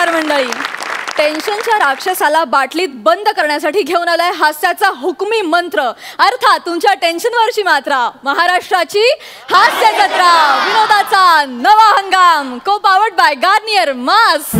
नमस्कार मंडळी. टेन्शनच्या राक्षसाला बाटलीत बंद करण्यासाठी घेऊन आलाय हास्याचा हुकमी मंत्र, अर्थात तुमच्या टेन्शनवरची मात्रा. महाराष्ट्राची हास्य जत्रा, विनोदाचा नवा हंगाम, को पावर्ड बाय गार्नियर मास्क.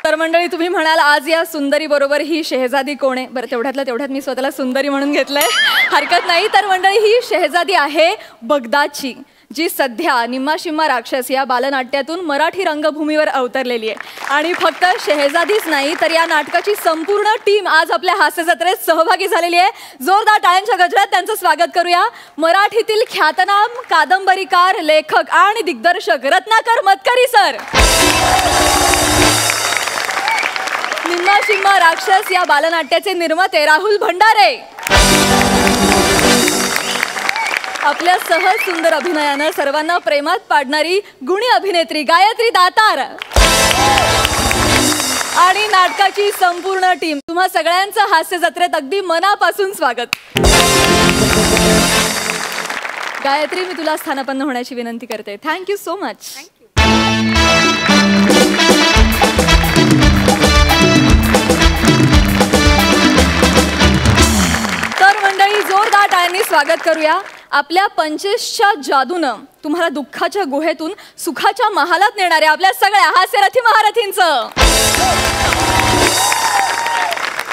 तर मंडळी, तुम्ही म्हणाल आज या सुंदरी बरोबर ही शेहजादी कोण आहे? बरं, तेवढ्यात मी स्वतःला सुंदरी म्हणून घेतलंय, हरकत नाही. तर मंडळी, ही शेहजादी आहे बगदादची, जी सध्या निम्मा शिम्मा राक्षस या बालनाट्यातून मराठी रंगभूमीवर अवतरलेली आहे. आणि फक्त शेहजादीच नाही, तर या नाटकाची संपूर्ण टीम आज आपल्या हास्य जत्रेत सहभागी झालेली आहे. जोरदार टाळ्यांच्या गजरात त्यांचं स्वागत करूया. मराठीतील ख्यातनाम कादंबरीकार, लेखक आणि दिग्दर्शक रत्नाकर मतकरी सर. निम्मा शिम्मा राक्षस या बालनाट्याचे निर्माते राहुल भंडारे. आपल्या सहज सुंदर अभिनयानं सर्वांना प्रेमात पाडणारी गुणी अभिनेत्री गायत्री दातार. आणि नाटकाची संपूर्ण टीम. तुम्हा सगळ्यांचं हास्य जत्रेत अगदी मनापासून स्वागत. गायत्री, मी तुला स्थानापन्न होण्याची विनंती करते. Thank you so much. तर मंडळी, जोरदार टाळ्यांनी स्वागत करूया. आपल्या 25च्या जादूनं तुम्हाला दुःखाच्या गुहेतून सुखाच्या महालात नेणाऱ्या आपल्या सगळ्या हास्यरथी महारथींचं.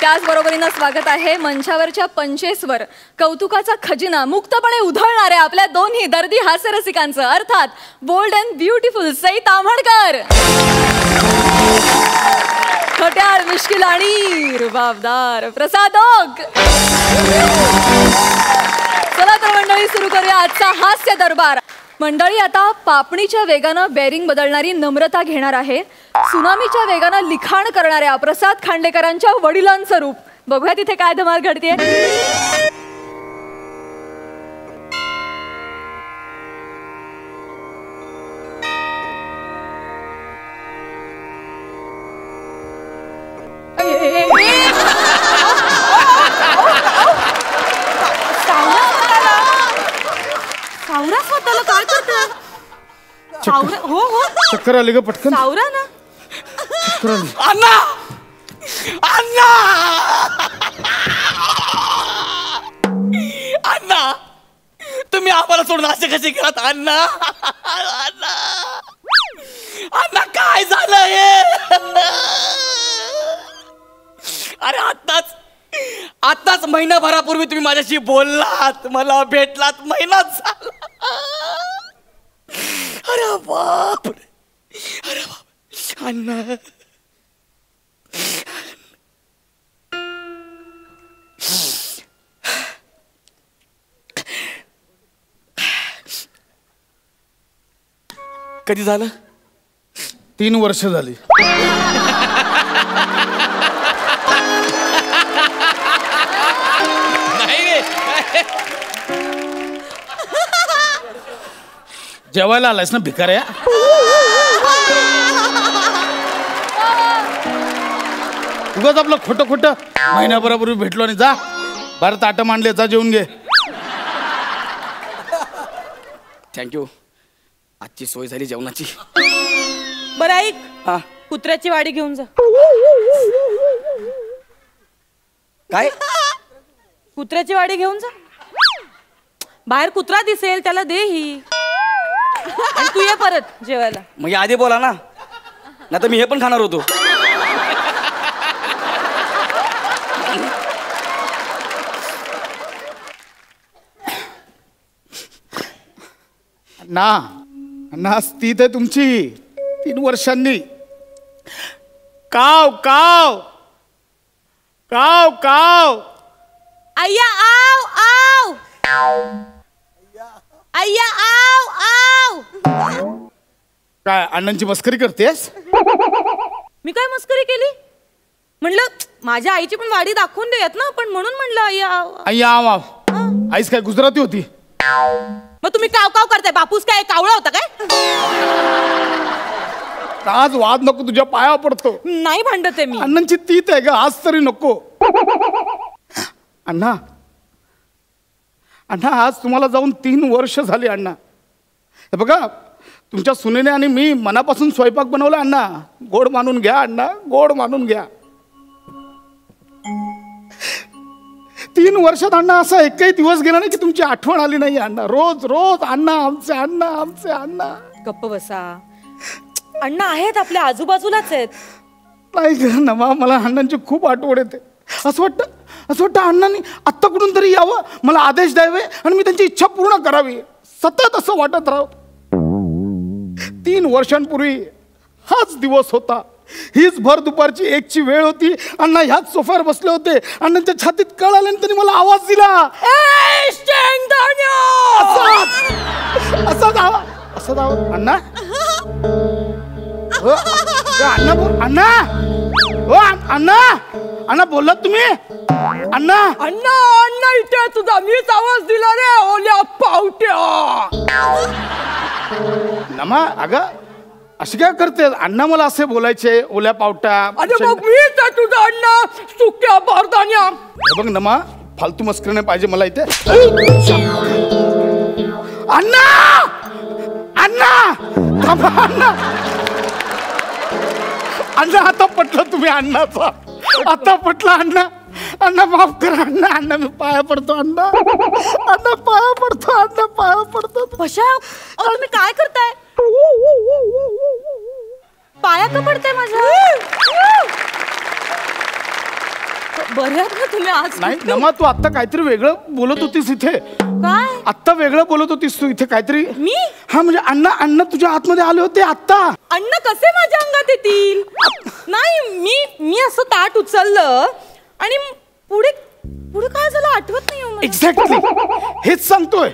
त्याचबरोबरीनं स्वागत आहे मंचावरच्या 25वर कौतुकाचा खजिना मुक्तपणे उधळणाऱ्या आपल्या दोन्ही दर्दी हास्यरसिकांचं, अर्थात bold and beautiful Sai Tamhankar. खट्याळ, मिश्किल आणि रुबाबदार प्रसाद ओक. चला तर मंडळी, सुरू करूया आजचा हास्य दरबार. मंडळी, आता पापणीच्या वेगानं बेरिंग बदलणारी नम्रता घेणार आहे सुनामीच्या वेगानं लिखाण करणाऱ्या प्रसाद खांडेकरांच्या वडिलांचं रूप. बघूया तिथे काय धमाल घडतेय. सावरा स्वतःला काय करतोय? सावरा, हो हो, चक्कर आली ग पटकन. सावरा ना. चक्कर आली. अण्णा, अण्णा, अण्णा, तुम्ही आम्हाला सोडून असे कसे गेलात अण्णा? अण्णा, अण्णा, काय झालं हे? अरे आताच महिनाभरापूर्वी तुम्ही माझ्याशी बोललात, मला भेटलात, महिनाच झाला. अरे बाप, अरे बाप, अण्णा. कधी झालं? 3 वर्ष झाली. जेवायला आलायस ना भिकाऱ्या? उगाच आपलं खोटं खोटं महिन्याभरापूर्वी भेटलो आणि जा बारा ताटं मांडले, जा जेवून घे. थँक्यू, आजची सोय झाली जेवणाची. बरं ऐक, हा, कुत्र्याची वाडी घेऊन जा. काय? कुत्र्याची वाडी घेऊन जा. बाहेर कुत्रा दिसेल त्याला दे ही, आणि तू ये परत जेवायला. मग आधी बोला ना, नाही तर मी हे पण खाणार होतो. ना स्थित आहे तुमची 3 वर्षांनी. काव काव काव काव. अय्या आव आव, अय्या आव आव. काय अण्णांची मस्करी करतेस? मी काय मस्करी केली? म्हणलं माझ्या आईची पण वाडी दाखवून देत ना आपण, म्हणून म्हणलं अय्या आव. अय्या आव आव. आईस काय गुजराती होती? मग तुम्ही काव काव करताय? बापूस काय कावळा होता काय? आज वाद नको, तुझ्या पाया पडतो. नाही भांडते मी. अण्णांची तीत आहे ग, आज तरी नको. अण्णा, अण्णा आज तुम्हाला जाऊन 3 वर्ष झाली. अण्णा हे बघा, तुमच्या सुनेने आणि मी मनापासून स्वयंपाक बनवला अण्णा. गोड मानून घ्या अण्णा, गोड मानून घ्या. 3 वर्षात अण्णा असा एकही दिवस गेला नाही की तुमची आठवण आली नाही अण्णा. रोज रोज अण्णा, आमचे अण्णा, आमचे अण्णा. गप्प बसा. अण्णा आहेत आपल्या आजूबाजूलाच आहेत. नाही नमा, मला अण्णांची खूप आठवण येते. असं वाटतं अण्णांनी आत्ता कुठून तरी यावं, मला आदेश द्यावे आणि मी त्यांची इच्छा पूर्ण करावी. सतत असं वाटत राहावं. 3 वर्षांपूर्वी हाच दिवस होता. हीच भर दुपारची 1ची वेळ होती. अण्णा ह्याच सोफ्यावर बसले होते. अण्णांच्या छातीत कळ आल्याने त्यांनी मला आवाज दिला. असं जावं अण्णा. अण्णा बोल अण्णा. हो अण्णा, अण्णा बोललात तुम्ही? अण्णा अण्णा अण्णा इथे तुझा मीच आवाज दिला रे ओल्या पावट्या. नमा अगं अशी काय करते? अण्णा मला असे बोलायचे ओल्या पावटा. अरे मग मीच आहे तुझा अण्णा सुक्या बारदान्या. बघ नमा, फालतू मस्करी नाही पाहिजे मला इथे. अण्णा अण्णा अण्णा अण्णा, आता पटलं तुम्ही अण्णाचा. आता पटलं अण्णा. अण्णा माफ करा अण्णा. अण्णा मी पाया पडतो अण्णा. अण्णा पाया पडतो. अण्णा पाया पडतो. पशा तुम्ही काय करताय? पाया का पडताय माझ्या? बरे आहात ना तुम्ही आज? नाही नमा, तू आत्ता काहीतरी वेगळं बोलत होतीस इथे. काय? आत्ता वेगळं बोलत होतीस तू इथे काहीतरी. मी? हा म्हणजे अण्णा, अण्णा तुझ्या आतमध्ये आले होते आत्ता. अण्णा कसे माझ्या अंगात येतील? नाही मी असं ताट उचललं आणि पुढे पुढे काय झालं आठवत नाही मला. एक्झॅक्टली हेच सांगतोय.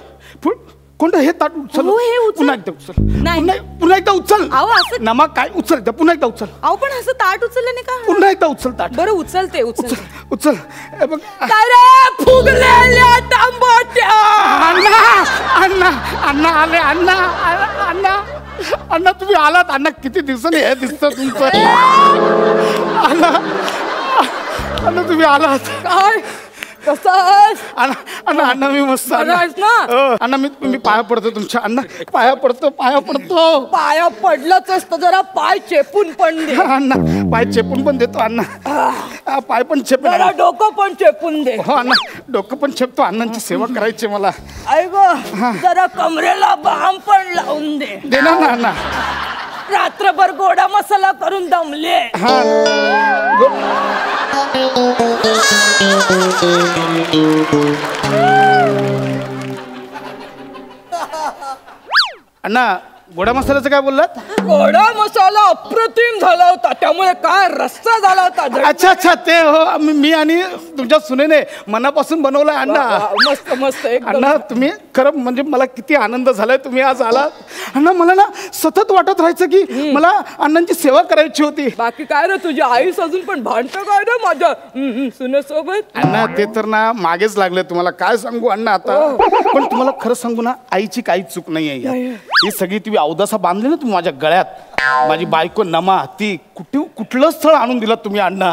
कोणतं हे ताट उचल? हो, हे उचल. पुन्हा एकदा उचल. नाही. पुन्हा एकदा उचल. अहो, असं- नमा काय उचल एकदा, पुन्हा एकदा उचल. अहो पण असं ताट उचलल्याने का? पुन्हा एकदा उचल ताट. बरं उचलते उचल. उचल. हे बघ अरे फुगलेल्या तांबट्या. अण्णा अण्णा अण्णा आले. अण्णा अण्णा अण्णा तुम्ही आलात. अण्णा किती दिवसांनी हे दिसतं तुमचं. अण्णा अण्णा तुम्ही आलात. काय कसं आहेस? अण्णा अण्णा मी मस्त बरं आहेस ना? अण्णा मी पाया पडतो तुमच्या. अण्णा पाया पडतो. पाया पडलंच असतं जरा पाय चेपून पण दे. अण्णा पाय चेपून पण देतो अण्णा. पाय पण चेपून. जरा डोकं पण चेपून दे. हो अण्णा, डोकं पण चेपतो. अण्णांची सेवा करायची मला. ऐक जरा कमरेला बाम पण लावून दे. देणार ना अण्णा. रात्रभर गोडा मसाला करून दमले. हा अण्णा, गोडा मसाल्याचं काय बोललात? गोडा मसाला अप्रतिम झाला होता, त्यामुळे काय रस्सा झाला होता. अच्छा अच्छा, ते हो मी आणि तुमच्या सुनेने मनापासून बनवलाय अण्णा. मस्त मस्त. अण्णा तुम्ही खरं म्हणजे मला किती आनंद झालाय तुम्ही आज आलात. अण्णा मला ना सतत वाटत राहायचं की मला अण्णांची सेवा करायची होती. बाकी काय रे, तुझी आईस अजून पण भांडतं काय रे माझ्या सुनेसोबत? अण्णा ते तर ना मागेच लागले. तुम्हाला काय सांगू अण्णा आता. पण तुम्हाला खरं सांगू ना, आईची काहीच चूक नाही आहे. ही सगळी तुम्ही अवदासा बांधली ना तुम्ही माझ्या गळ्यात. माझी बायको नमा, ती कुठलं स्थळ आणून दिलं तुम्ही अण्णा.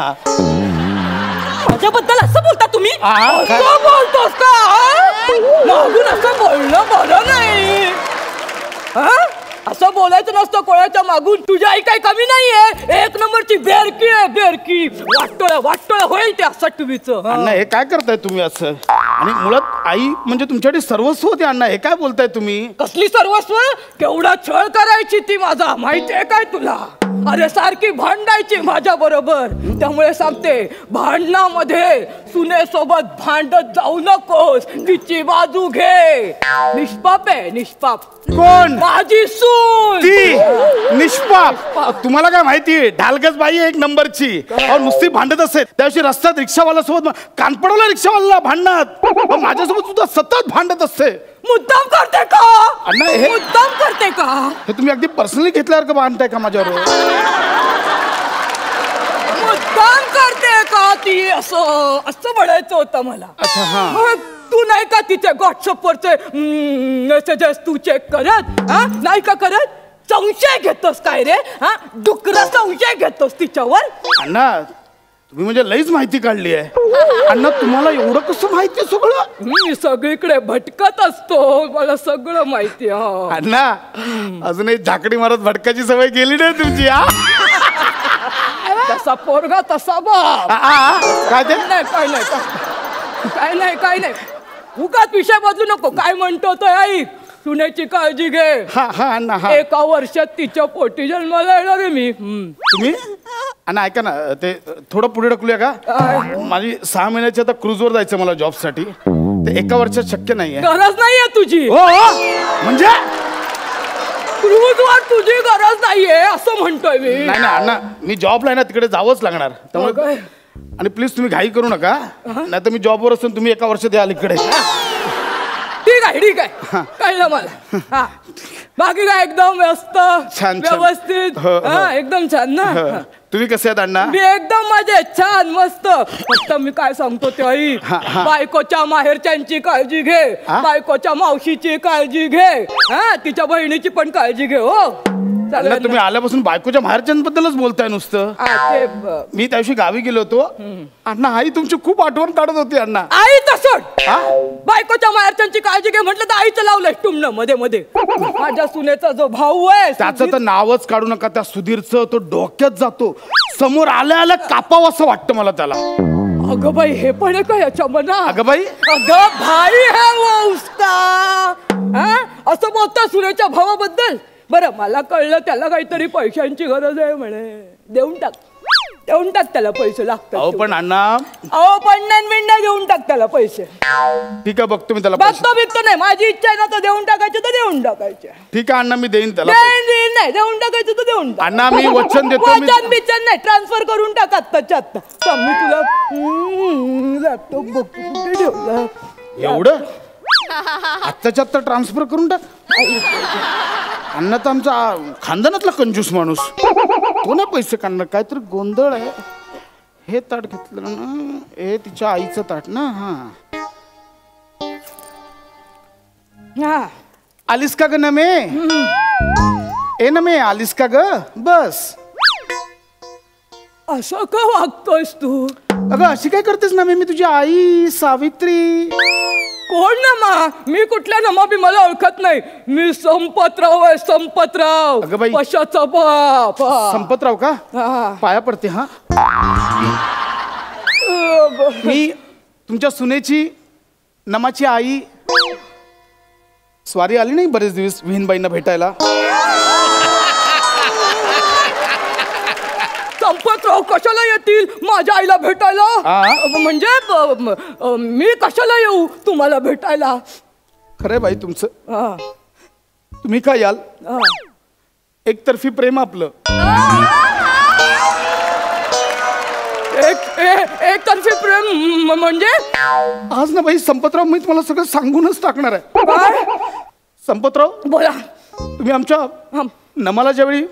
माझ्याबद्दल असं बोलता तुम्ही? काय? असं बोलतोस का? मागून असं बोलणं बरं नाही. असं बोलायचं नसतं कोणाच्या मागून. तुझी आई काही कमी नाहीये. 1 नंबरची बेरकी आहे, बेरकी. वाटोळ होईल त्या सटवीचं. अण्णा हे काय करताय तुम्ही असं? आणि मुळात आई म्हणजे तुमच्यासाठी सर्वस्व होती अण्णा. हे काय बोलताय तुम्ही? कसली सर्वस्व? केवढा छळ करायची ती माझा, माहितीये काय तुला? अरे सारखी भांडायची माझ्या बरोबर. त्यामुळे सांगते, भांडणामध्ये सुनेसोबत भांडत जाऊ नकोस. तिची बाजू घे. निष्पाप आहे, निष्पाप. कोण? माझी सून. ती निष्पाप. तुम्हाला काय माहिती, ढालगज बाई एक नंबरची. नुसती भांडत असेल. त्याविषयी रस्त्यात रिक्षावाला सोबत कान पडवला रिक्षावाला भांडणात. माझ्यासोबत सुद्धा सतत भांडत असते. मुद्दाम करते का अण्णा? हे मुद्दाम करते का? हे तुम्ही अगदी पर्सनली घेतल्यावर का भांडताय का माझ्यावर? मुद्दाम करते का ती? असं म्हणायचं होतं मला. अच्छा हा. मग तू नाही का तिचे व्हॉट्सअपवरचे मेसेजेस तू चेक करत? नाही का करत? संशय घेतोस काय रे? डुकरा संशय घेतोस तिच्यावर? अण्णा तुम्ही म्हणजे लईच माहिती काढली आहे अण्णा. तुम्हाला एवढं कसं माहिती आहे सगळं? मी सगळीकडे भटकत असतो, मला सगळं माहिती आहे. अण्णा अजूनही झाकडी मारत भटकाची सवय गेली नाही तुमची? तसा पोरगा तसा बाप. काय ते? नाही काय नाही काय नाही काय नाही, उगाच विषय बदलू नको. काय म्हणतो तो ऐक, सुनेची काळजी घे. हा अण्णा हा. एका वर्षात तिच्या पोटी जन्माला येणार आहे मी. तुम्ही अण्णा ऐका ना, ते थोडं पुढे ढकलूया का? माझी 6 महिन्याची आता क्रूजवर जायचं मला जॉबसाठी. ते एका वर्षात शक्य नाहीये. गरज नाहीये तुझी. हो म्हणजे क्रूजवर तुझी गरज नाहीये असं म्हणतोय मी. नाही ना अण्णा, मी जॉबला आहे ना, तिकडे जावंच लागणार. त्यामुळे आणि प्लीज तुम्ही घाई करू नका, नाही तर मी जॉबवर असून तुम्ही एका वर्षात याल इकडे. ठीक आहे कळलं मला. हा बाकी काय एकदम व्यस्त छान व्यवस्थित. हा एकदम छान ना. तुम्ही कसे आहेत अण्णा? मी एकदम मजेत छान मस्त. फक्त मी काय सांगतो ते आई, बायकोच्या माहेरच्यांची काळजी घे, बायकोच्या मावशीची काळजी घे, हा तिच्या बहिणीची पण काळजी घे. हो अण्णा तुम्ही आल्यापासून बायकोच्या माहेरच्यांबद्दलच बोलताय नुसतं. मी त्या दिवशी गावी गेलो होतो अण्णा, आई तुमची खूप आठवण काढत होती अण्णा. आई तसं बायकोच्या माहेरच्यांची काळजी घे म्हटलं तर आईचं लावलंय टुमणं मध्ये मध्ये. माझ्या सुनेचा जो भाऊ आहे त्याचं तर नावच काढू नका. त्या सुधीरचं तो डोक्यात जातो, समोर आल्या आल्या कापावं असं वाटतं मला त्याला. अगं बाई हे पण आहे का याच्या मना? अगं बाई, अगं भाई है वो उसका. असं बोलता सुनेच्या भावाबद्दल. बरं मला कळलं त्याला काहीतरी पैशांची गरज आहे म्हणे. देऊन टाक त्याला पैसे लागतात. अहो पण अण्णा, अहो पण्ण्या देऊन टाक त्याला पैसे. ठीक आहे बघतो मी त्याला. बघतो नाही, माझी इच्छा आहे ना, तर देऊन टाकायचे तर देऊन टाकायचे. ठीक आहे अण्णा, मी देईन त्याला. नाही देऊन टाकायचं तर देऊन टाक. अण्णा मी वचन देतो. वचन बिचन नाही, ट्रान्सफर करून टाक आत्ताच्या आत्ता. मी तुला लॅपटॉप बघतो कुठे ठेवला. एवढं आत्ताच्या आत्ता ट्रान्सफर करून टाक. अण्णा तर आमचा खानदानातला कंजूस माणूस, तो ना पैसे काढणार. काहीतरी गोंधळ आहे. हे ताट घेतलं ना, हे तिच्या आईचं ताट ना. हा आलीस का ग नमे? ए नमे आलीस का ग? बस. असं का वागतोयस तू? अगं अशी काय करतेस ना? मी तुझी आई सावित्री. कोण नमा? मी कुठल्या नमा बी मला ओळखत नाही. मी संपतराव आहे, संपतराव. अगं बाई, कशाचा बाप? संपतराव का? पाया पडते. हा मी तुमच्या सुनेची नमाची आई. स्वारी आली नाही बरेच दिवस विहीनबाईंना भेटायला. संपतराव कशाला येतील माझ्या आईला भेटायला? म्हणजे मी कशाला येऊ तुम्हाला भेटायला? खरंय बाई तुमचं. तुम्ही काय याल? एकतर्फी प्रेम आपलं. एकतर्फी प्रेम म्हणजे? आज ना बाई संपतराव, मी तुम्हाला सगळं सांगूनच टाकणार आहे. संपतराव बोला. तुम्ही आमच्या नमाला ज्यावेळी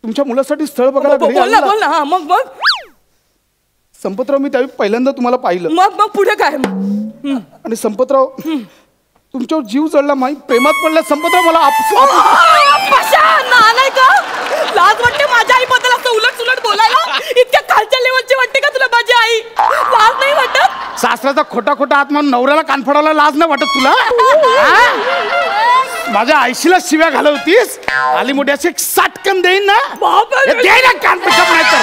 तुमच्या मुलासाठी स्थळ बघायला घरी बोल ना. मग संपतराव मी त्यावेळी पहिल्यांदा तुम्हाला पाहिलं. मग पुढे काय? आणि संपतराव तुमच्यावर जीव जळला, माही प्रेमात पडला. संपतराव मला नाही का लाज वाटते माझ्या आई बद्दल असं उलट सुलट बोलायला? इतक्या खालच्या लेवलची वाटते का तुला माझी आई? लाज नाही वाटत? सासऱ्याचा खोटा खोटा आत्मा नवऱ्याला कानफडायला लाज नाही वाटत तुला? माझ्या आईशीला शिव्या घालवतीस? आली मोठी अशी 60 कम देईन ना. दे ना कान पिकअप नाही तर.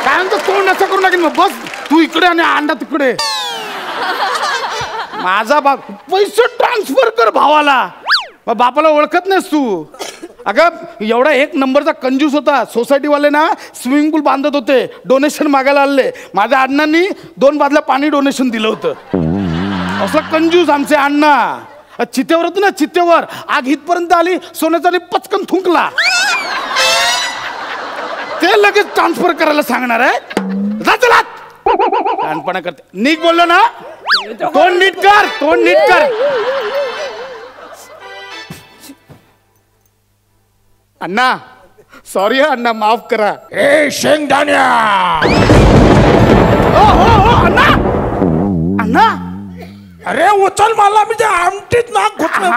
काय म्हणतो तोंड असं करू लागेल. बस तू इकडे आणि अंडा तिकडे. माझा बाप पैसे ट्रान्सफर कर भावाला. मग बापाला ओळखत नाहीस तू? अगं एवढा एक नंबरचा कंजूस होता. सोसायटीवाले ना स्विमिंग पूल बांधत होते, डोनेशन मागायला आले. माझ्या अण्णांनी 2 बादल्या पाणी डोनेशन दिलं होतं. असं कंजूस आमचे अण्णा. चितेवर होतं ना, चितेवर आग इथपर्यंत आली, सोन्याचा पचकन थुंकला. ते लगेच ट्रान्सफर करायला सांगणार आहे. लहानपणा करते. नीट बोललो ना? तोंड नीट कर, तोंड नीट कर. अण्णा सॉरी अण्णा, माफ करा. ए शेंगदाण्या. हो अण्णा. अण्णा अरे उचल मला, मी ते आमटीत नाक घुसलं.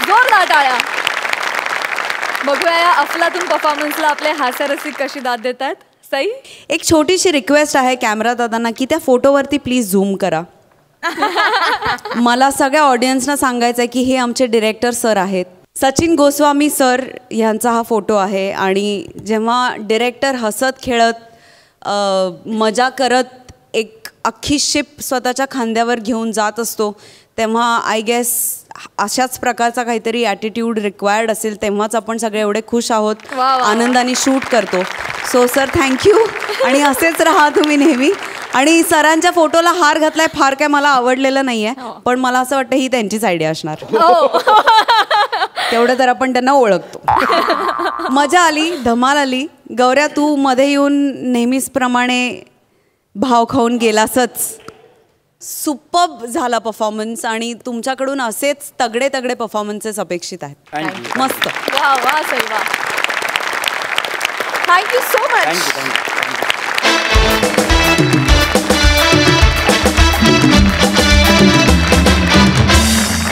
जोरदार टाळ्या. बघूया या अफलातून परफॉर्मन्सला आपले हास्यरसिक कशी दाद देतात. सई, एक छोटीशी रिक्वेस्ट आहे कॅमेरा दादांना की त्या फोटोवरती प्लीज झूम करा. मला सगळ्या ऑडियन्सना सांगायचं आहे की हे आमचे डिरेक्टर सर आहेत. सचिन गोस्वामी सर यांचा हा फोटो आहे आणि जेव्हा डिरेक्टर हसत खेळत मजा करत एक अख्खी शिप स्वतःच्या खांद्यावर घेऊन जात असतो तेव्हा आय गेस अशाच प्रकारचा काहीतरी ॲटिट्यूड रिक्वायर्ड असेल तेव्हाच आपण सगळे एवढे खुश आहोत, आनंदाने शूट करतो. सो सर थँक्यू आणि असेच राहा तुम्ही नेहमी. आणि सरांच्या फोटोला हार घातलाय फार काय मला आवडलेलं नाही आहे, पण मला असं वाटतं ही त्यांचीच आयडिया असणार. तेवढं तर आपण त्यांना ओळखतो. मजा आली, धमाल आली. गौऱ्या, तू मध्ये येऊन नेहमीचप्रमाणे भाव खाऊन गेलासच. सुपर्ब झाला परफॉर्मन्स आणि तुमच्याकडून असेच तगडे तगडे परफॉर्मन्सेस अपेक्षित आहेत. मस्त. वा वा सई वा. Thank you so much.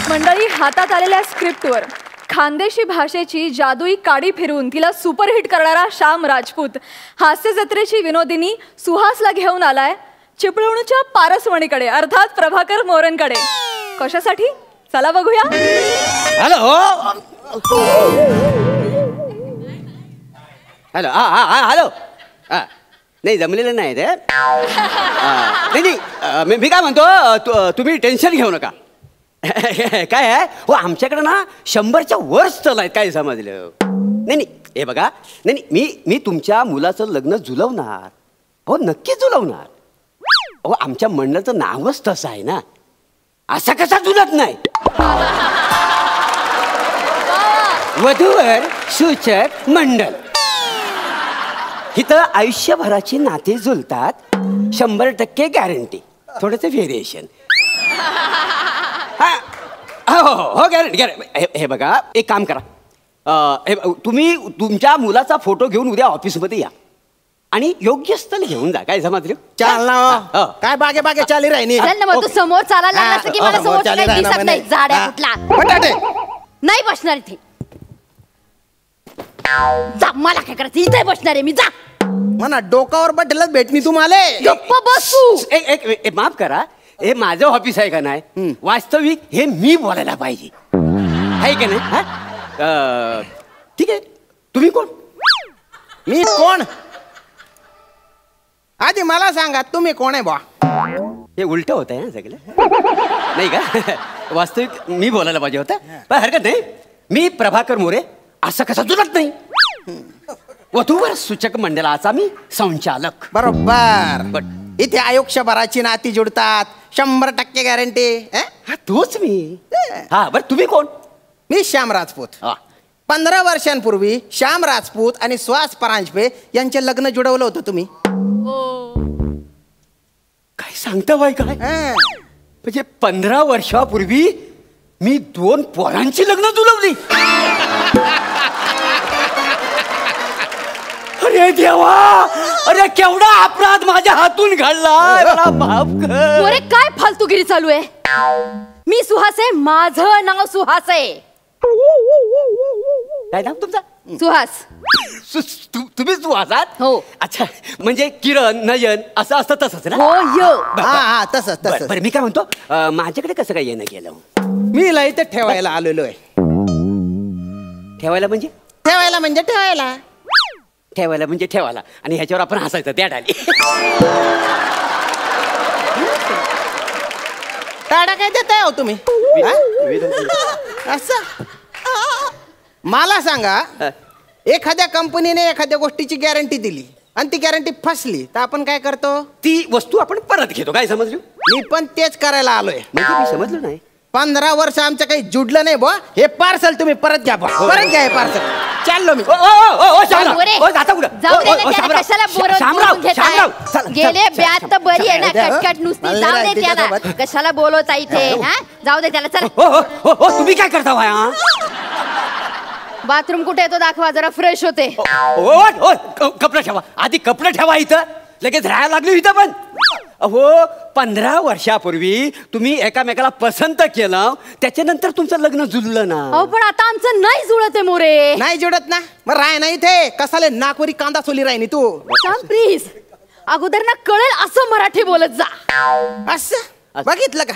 मंडळी, हातात आलेल्या स्क्रिप्टवर खानदेशी भाषेची जादुई काडी फिरवून तिला सुपरहिट करणारा श्याम राजपूत हास्य जत्रेची विनोदिनी सुहासला घेऊन आलाय चिपळूणच्या पारसवणीकडे, अर्थात प्रभाकर मोरेंकडे. कशासाठी? चला बघूया. Hello hello hello. नाही जमलेलं नाही ते. नाही मी काय म्हणतो, तुम्ही टेन्शन घेऊ नका. काय आहे हो, आमच्याकडे ना 100च्या वर स्थल आहेत. काय समजलं? नाही हे बघा, नाही मी तुमच्या मुलाचं लग्न जुलवणार. हो नक्की जुलवणार. हो आमच्या मंडळाचं नावच तसं आहे ना. असा कसा जुलत नाही? वधूवर सूचक मंडळ. इथं आयुष्यभराची नाते जुलतात. 100% गॅरंटी. थोडंसं व्हेरिएशन. हो गॅरंटी. हे बघा, एक काम करा. तुम्ही तुमच्या मुलाचा फोटो घेऊन उद्या ऑफिसमध्ये या आणि योग्य स्थळ घेऊन जा. काय समजलं? चाल ना. काय बागे बागे चाली राहिनी. चल ना मग, तू समोर चालायला लागलास की मला समोर काही दिसत नाही. झाड्या कुठला बटाटे नाही बसणार इथे. जा, मला काय करायचं, इथे बसणार आहे मी. जा म्हणा डोकावर बटलच भेटणी तुम्हाला. गप्प बसू. एक माफ करा, हे माझं ऑफिस आहे का नाही? वास्तविक हे मी बोलायला पाहिजे आहे का नाही? ठीक आहे. तुम्ही कोण? मी कोण? आधी मला सांगा तुम्ही कोण आहे बा? हे उलट होत आहे ना सगळं, नाही का? वास्तविक मी बोलायला पाहिजे होतं, पण हरकत नाही. मी प्रभाकर मोरे. असं कसं जुळत नाही? वधूवर सूचक मंडळाचा मी संचालक. बरोबर. इथे आयुष्यभराची नाती जुडतात. 100% गॅरंटी. तोच मी. हा बरं, तुम्ही कोण? मी श्याम राजपूत. 15 वर्षांपूर्वी श्याम राजपूत आणि सुहास परांजपे यांचे लग्न जुळवलं होतं तुम्ही. काय सांगता बाई? काय म्हणजे 15 वर्षापूर्वी मी 2 पोरांची लग्न जुळवली? अरे देवा, अरे केवढा अपराध माझ्या हातून घडला. माफ कर. अरे काय फालतूगिरी चालू आहे? मी सुहास आहे, माझं नाव सुहास आहे. काय नाव तुमचं? सुहास. तुम्ही सुहासात? हो. अच्छा, म्हणजे किरण नयन असं असतं तसंच ना? हो यो. हा तसंच तसंच. बरं मी काय म्हणतो, माझ्याकडे कसं काय येणं गेलं? मी इला इथे ठेवायला आलेलो आहे. ठेवायला म्हणजे? ठेवायला म्हणजे ठेवायला. ठेवायला म्हणजे ठेवायला. आणि ह्याच्यावर आपण हसायचं त्या डाली. टाळा काय देताय हो तुम्ही? असं मला सांगा, एखाद्या कंपनीने एखाद्या गोष्टीची गॅरंटी दिली आणि ती गॅरंटी फसली तर आपण काय करतो? ती वस्तू आपण परत घेतो. काय समजलं? मी पण तेच करायला आलोय. म्हणजे मी समजलो नाही. 15 वर्ष आमचं काही जुडलं नाही बुवा. हे पार्सल तुम्ही परत घ्या बुवा. परत घ्या हे पार्सल. चाललो मी. कशाला बोलवून घेताय? गेले ब्यात तर बरी आहे ना, कटकट नुसती. जाऊ दे त्याला, कशाला बोलवता इथे? जाऊ दे त्याला. चला. तुम्ही काय करता भाया? बाथरूम कुठे येतो दाखवा, जरा फ्रेश होते. कपडे ठेवा आधी. कपडे ठेवा इथं. लगेच राहायला लागलो इथं. पण अहो 15 वर्षापूर्वी तुम्ही एकामेकाला पसंत केलं, त्याच्यानंतर तुमचं लग्न जुळलं ना. अहो पण आता आमचं नाही जुळत आहे मोरे. नाही जुळत ना, मग राय नाही इथे कसाले नागपुरी कांदा सोली राहिनी तू. प्लीज अगोदर ना कळेल असं मराठी बोलत जा. असं बघितलं का,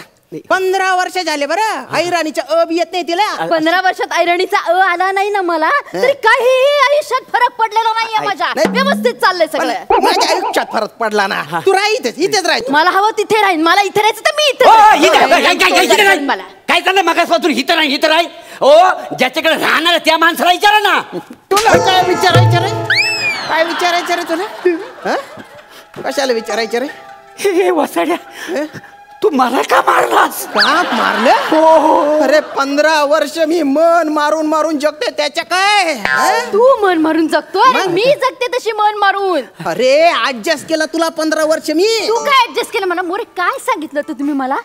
15 वर्ष झाले बरं, ऐराणीच्या अ बी येत नाही तिला. 15 वर्षात ऐरणीचा अ आला नाही ना मला, तरी काहीही आयुष्यात फरक पडलेला नाहीये माझ्या. व्यवस्थित चाललंय सगळं. माझ्या आयुष्यात फरक पडला ना. तू राह इथेच राह. मला हवं तिथे राहीन, मला इथे राहायचं तर मी इथे राहीन. मला काय चाललंय मगासपासून इथं नाही इथं राही. ओ ज्याच्याकडे राहणार त्या माणसाला विचारा ना. तुला काय विचारायचं रे, काय विचारायचं रे तुला, कशाला विचारायचं रे. हे वसाड्या, तू मला का मारलास? का मारलं? हो. अरे 15 वर्ष मी मन मारून मारून जगते, त्याच्या काय. तू मन मारून जगतोय, मी जगते तशी मन मारून. अरे ऍडजस्ट केला तुला 15 वर्ष मी. तू काय ऍडजस्ट केलं मला मोरे? काय सांगितलं होतं तुम्ही मला?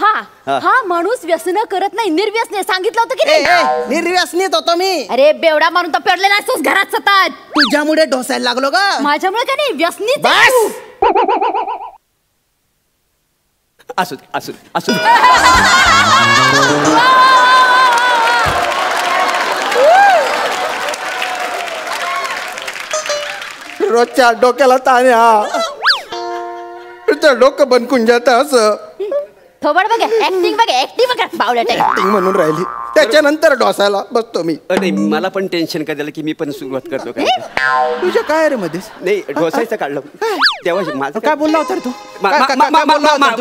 हा माणूस व्यसन करत नाही, निर्व्यसनी सांगितलं होतं की नाही? निर्व्यसनीत होतो मी. अरे बेवडा मारून तर पडले नाहीस घरात सतत. तुझ्यामुळे ढोसायला लागलो ग. माझ्यामुळे काय नाही, व्यसनीच. असू दे असू दे असू दे. रोजच्या डोक्याला ताण हा, डोकं बनकून जात असं. थोबड बघा, ऍक्टिंग बघा, ऍक्टिंग बघा, बावळट ऍक्टिंग म्हणून राहिली. त्याच्यानंतर डोसायला बसतो मी. अरे मला पण टेन्शन का झालं की मी पण सुरुवात करतो काय. तुझ्या काय रे मध्ये नाही ढोसायचं काढलं तेव्हा माझं काय बोलला होता रे तू.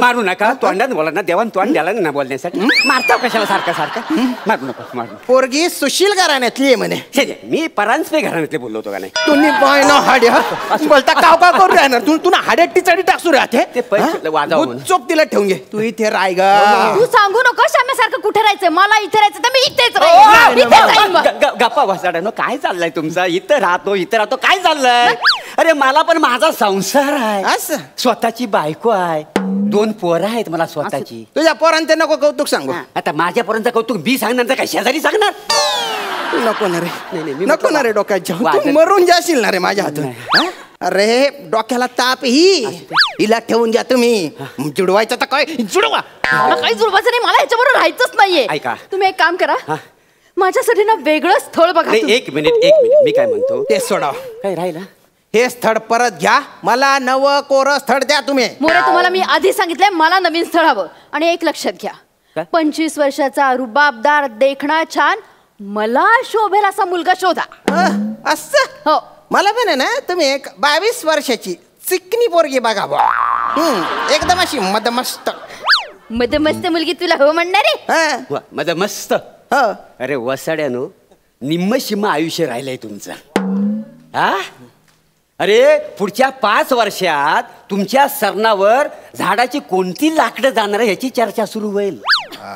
मारू नका, तोंडात बोला ना, देवान तोंड द्याला ना बोलण्यासाठी. मारता कशाला सारखा सारखा. मारू नका मारू. पोरगी सुशील घराण्यातली आहे म्हणे. मी परांजपे घराण्यातले बोललो होतो का नाही. तुम्ही बाय ना हाड्या बोलता काव का करून राहणार तू. तुला हाड्यात टिचाडी टाकसू राहते. ते पैसे वाजावं चोप तिला ठेवून घे. तू इथे राय ग. तू सांगू नको श्याम्यासारखं कुठे राहायचं. मला इथे राहायचं तर मी इथेच राहीन. गप्पा वासाड्यानो काय चाललंय तुमचा. इथं राहतो काय चाललंय. अरे मला पण माझा संसार आहे, असं स्वतःची बायको आहे, 2 पोरं आहेत मला स्वतःची. तुझ्या पोरांचे नको कौतुक सांगू. आता माझ्या पोरांचं कौतुक मी सांगणार काय शेजारी सांगणार. नको ना रे, नाही, नको ना रे डोक्याच्या. तू मरून जाशील ना रे माझ्या हातून. अरे डोक्याला ताप हिला ठेवून घ्या तुम्ही. जुडवायचं तर काय जुडवा. मला काही जुळवायचं नाही, मला ह्याच्याबरोबर राहायचंच नाहीये. ऐका, तुम्ही एक काम करा, माझ्यासाठी ना वेगळं स्थळ बघा. एक मिनिट मी काय म्हणतो ते सोडा. काय राहिला. हे स्थळ परत घ्या, मला नवं कोरं स्थळ द्या तुम्ही. मोरे तुम्हाला मी आधी सांगितलंय मला नवीन स्थळ हवं. आणि एक लक्षात घ्या, 25 वर्षाचा रुबाबदार, देखणा छान, मला शोभेल असा मुलगा शोधा. असं हो. मला पण आहे ना, तुम्ही एक 22 वर्षाची चिकनी पोरगी बघा बा. एकदम अशी मदमस्त मुलगी तुला हो म्हणणार आहे. माझं मस्त. अरे वसाड्यानो, निम्म शिम्म आयुष्य राहिलंय तुमचं. हा अरे पुढच्या 5 वर्षात तुमच्या सरणावर झाडाची कोणती लाकडं जाणार याची चर्चा सुरू होईल